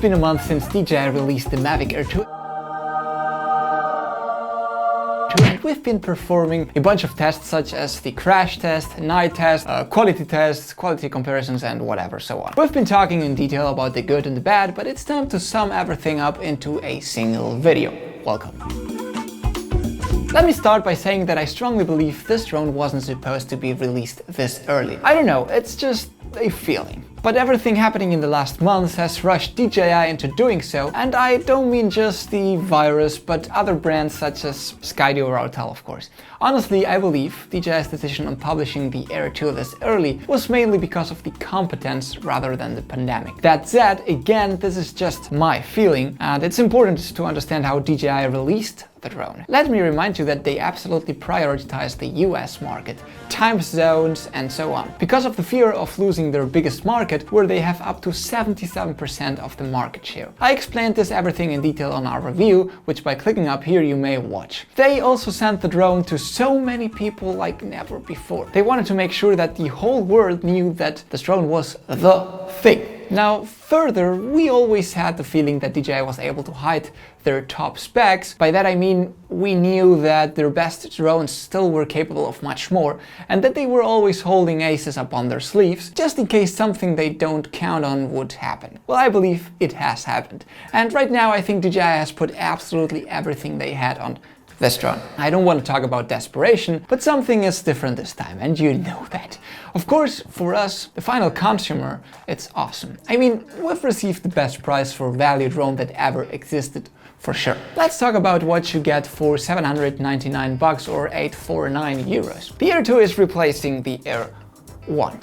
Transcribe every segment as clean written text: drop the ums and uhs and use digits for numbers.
been a month since DJI released the Mavic Air 2. And we've been performing a bunch of tests such as the crash test, night test, quality tests, quality comparisons and whatever so on. We've been talking in detail about the good and the bad, but it's time to sum everything up into a single video. Welcome. Let me start by saying that I strongly believe this drone wasn't supposed to be released this early. I don't know, it's just a feeling. But everything happening in the last month has rushed DJI into doing so, and I don't mean just the virus, but other brands such as Skydio or Autel, of course. Honestly, I believe DJI's decision on publishing the Air 2 this early was mainly because of the competence rather than the pandemic. That said, again, this is just my feeling, and it's important to understand how DJI released the drone. Let me remind you that they absolutely prioritized the US market, time zones and so on, because of the fear of losing their biggest market, where they have up to 77% of the market share. I explained this everything in detail on our review, which by clicking up here you may watch. They also sent the drone to so many people like never before. They wanted to make sure that the whole world knew that this drone was the thing. Now, further, we always had the feeling that DJI was able to hide their top specs. By that I mean, we knew that their best drones still were capable of much more, and that they were always holding aces up on their sleeves, just in case something they don't count on would happen. Well, I believe it has happened. And right now I think DJI has put absolutely everything they had on this drone. I don't want to talk about desperation, but something is different this time, and you know that. Of course, for us, the final consumer, it's awesome. I mean, we've received the best price for value drone that ever existed, for sure. Let's talk about what you get for 799 bucks or 849 euros. The Air 2 is replacing the Air 1.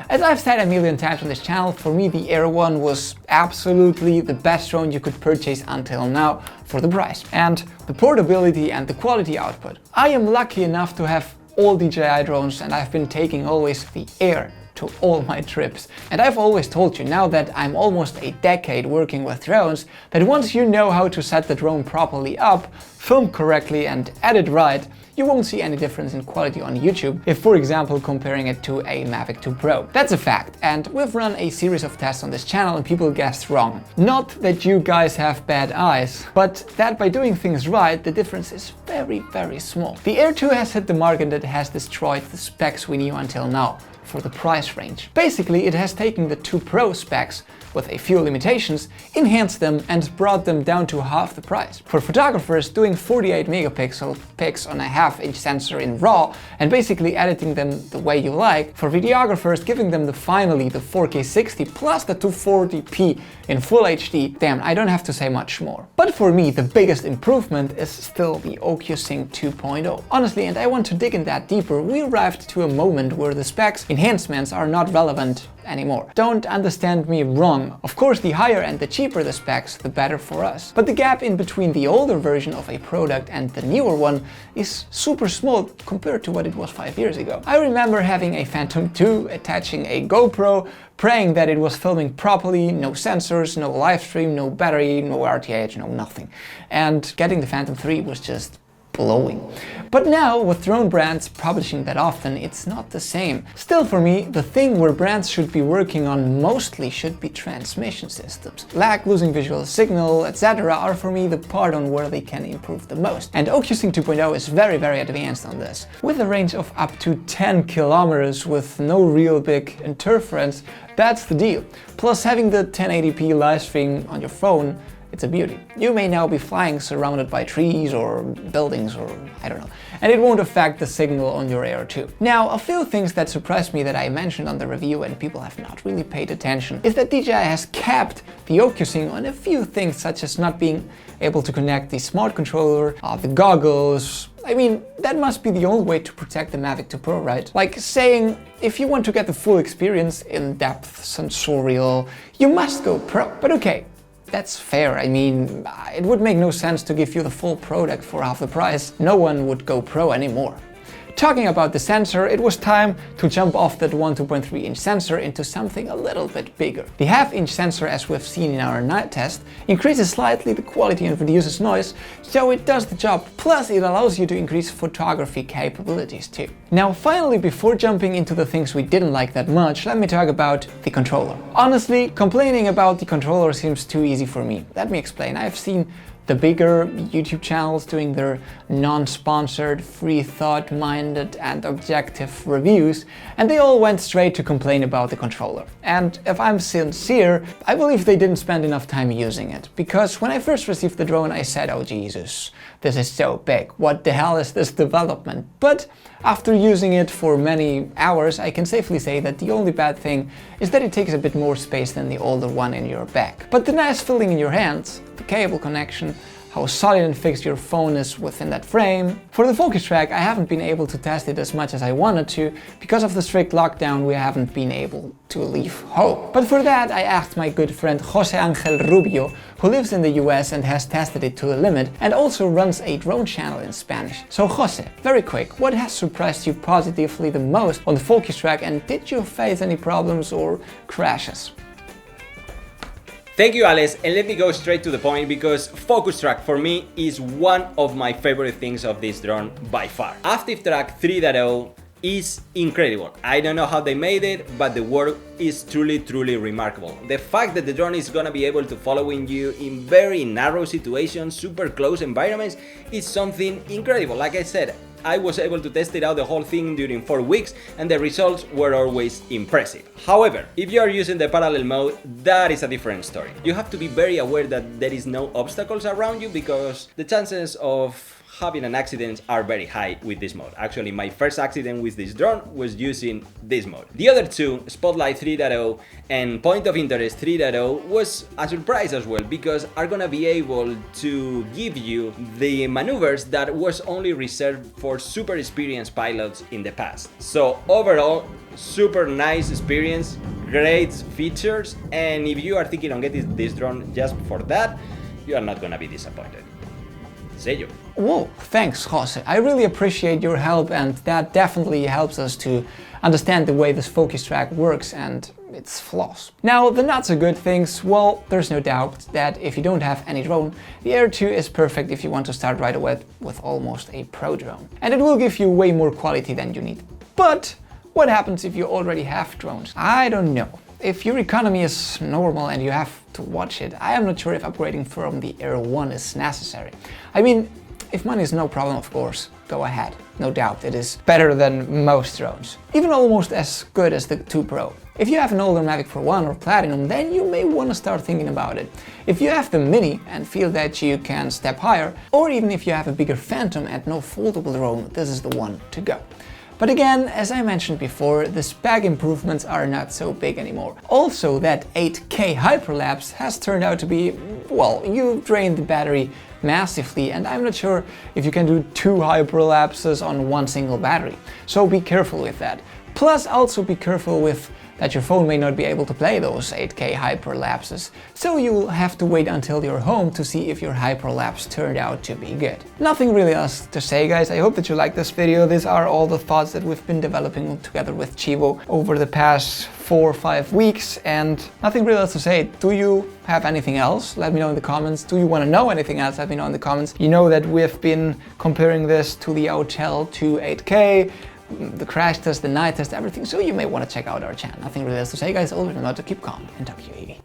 As I've said a million times on this channel, for me the Air 1 was absolutely the best drone you could purchase until now for the price. And the portability and the quality output. I am lucky enough to have all DJI drones, and I've been taking always the Air to all my trips. And I've always told you, now that I'm almost a decade working with drones, that once you know how to set the drone properly up, film correctly and edit right, you won't see any difference in quality on YouTube if, for example, comparing it to a Mavic 2 Pro. That's a fact, and we've run a series of tests on this channel and people guessed wrong. Not that you guys have bad eyes, but that by doing things right, the difference is very, very small. The Air 2 has hit the mark and it has destroyed the specs we knew until now for the price range. Basically, it has taken the 2 Pro specs with a few limitations, enhanced them and brought them down to half the price. For photographers, doing 48 megapixel pics on a half-inch sensor in RAW and basically editing them the way you like. For videographers, giving them finally the 4K 60 plus the 240p in full HD. Damn, I don't have to say much more. But for me, the biggest improvement is still the Ocusync 2.0. Honestly, and I want to dig in that deeper, we arrived to a moment where the specs enhancements are not relevant anymore. Don't understand me wrong. Of course, the higher and the cheaper the specs, the better for us. But the gap in between the older version of a product and the newer one is super small compared to what it was 5 years ago. I remember having a Phantom 2, attaching a GoPro, praying that it was filming properly, no sensors, no live stream, no battery, no RTH, no nothing. And getting the Phantom 3 was just blowing. But now, with drone brands publishing that often, it's not the same. Still, for me, the thing where brands should be working on mostly should be transmission systems. Lag, losing visual signal, etc. are for me the part on where they can improve the most. And Ocusync 2.0 is very, very advanced on this. With a range of up to 10 kilometers with no real big interference, that's the deal. Plus, having the 1080p live stream on your phone, it's a beauty. You may now be flying surrounded by trees or buildings or I don't know, and it won't affect the signal on your Air 2. Now, a few things that surprised me that I mentioned on the review and people have not really paid attention is that DJI has capped the Ocusync on a few things, such as not being able to connect the smart controller, the goggles. I mean, that must be the only way to protect the Mavic 2 Pro, right? Like saying, if you want to get the full experience, in-depth, sensorial, you must go Pro. But okay, that's fair. I mean, it would make no sense to give you the full product for half the price. No one would go Pro anymore. talking about the sensor, it was time to jump off that 2.3 inch sensor into something a little bit bigger. The half-inch sensor, as we've seen in our night test, increases slightly the quality and reduces noise, so it does the job, plus it allows you to increase photography capabilities too. Now finally, before jumping into the things we didn't like that much, let me talk about the controller. Honestly, complaining about the controller seems too easy for me. Let me explain. I've seen the bigger YouTube channels doing their non-sponsored, free thought-minded and objective reviews, and they all went straight to complain about the controller. And if I'm sincere, I believe they didn't spend enough time using it, because when I first received the drone I said, oh Jesus, this is so big, what the hell is this development? But after using it for many hours, I can safely say that the only bad thing is that it takes a bit more space than the older one in your bag. But the nice feeling in your hands, the cable connection, how solid and fixed your phone is within that frame. For the focus track, I haven't been able to test it as much as I wanted to. Because of the strict lockdown, we haven't been able to leave home. But for that, I asked my good friend Jose Angel Rubio, who lives in the US and has tested it to the limit and also runs a drone channel in Spanish. So Jose, very quick, what has surprised you positively the most on the focus track, and did you face any problems or crashes? Thank you, Alex, and let me go straight to the point, because focus track for me is one of my favorite things of this drone by far. Active Track 3.0 is incredible. I don't know how they made it, but the work is truly remarkable. The fact that the drone is gonna be able to following you in very narrow situations, super close environments, is something incredible. Like I said, I was able to test it out the whole thing during 4 weeks, and the results were always impressive. However, if you are using the parallel mode, that is a different story. You have to be very aware that there is no obstacles around you, because the chances of having an accident are very high with this mode. Actually, my first accident with this drone was using this mode. The other two, Spotlight 3.0 and Point of Interest 3.0, was a surprise as well, because are gonna be able to give you the maneuvers that was only reserved for super experienced pilots in the past. So overall, super nice experience, great features, and if you are thinking on getting this drone just for that, you are not gonna be disappointed. See you. Whoa, thanks Jose. I really appreciate your help, and that definitely helps us to understand the way this focus track works and its flaws. Now, the not so good things, well, there's no doubt that if you don't have any drone, the Air 2 is perfect if you want to start right away with almost a pro drone. And it will give you way more quality than you need. But what happens if you already have drones? I don't know. If your economy is normal and you have to watch it, I am not sure if upgrading from the Air 1 is necessary. I mean, if money is no problem, of course, go ahead. No doubt, it is better than most drones. Even almost as good as the 2 Pro. If you have an older Mavic Pro 1 or Platinum, then you may want to start thinking about it. If you have the Mini and feel that you can step higher, or even if you have a bigger Phantom and no foldable drone, this is the one to go. But again, as I mentioned before, the spec improvements are not so big anymore. Also, that 8K hyperlapse has turned out to be, well, you drain the battery massively, and I'm not sure if you can do 2 hyperlapses on one single battery. So be careful with that. Plus, also be careful with that your phone may not be able to play those 8K hyperlapses, so you will have to wait until you're home to see if your hyperlapse turned out to be good. Nothing really else to say, guys. I hope that you liked this video. These are all the thoughts that we've been developing together with Chivo over the past 4 or 5 weeks, and nothing really else to say. Do you have anything else? Let me know in the comments. Do you want to know anything else? Let me know in the comments. You know that we've been comparing this to the Hotel 2 8K, the crash test, the night test, everything, so you may want to check out our channel. Nothing really else to say, guys. Always remember to keep calm and talk to you, Evie.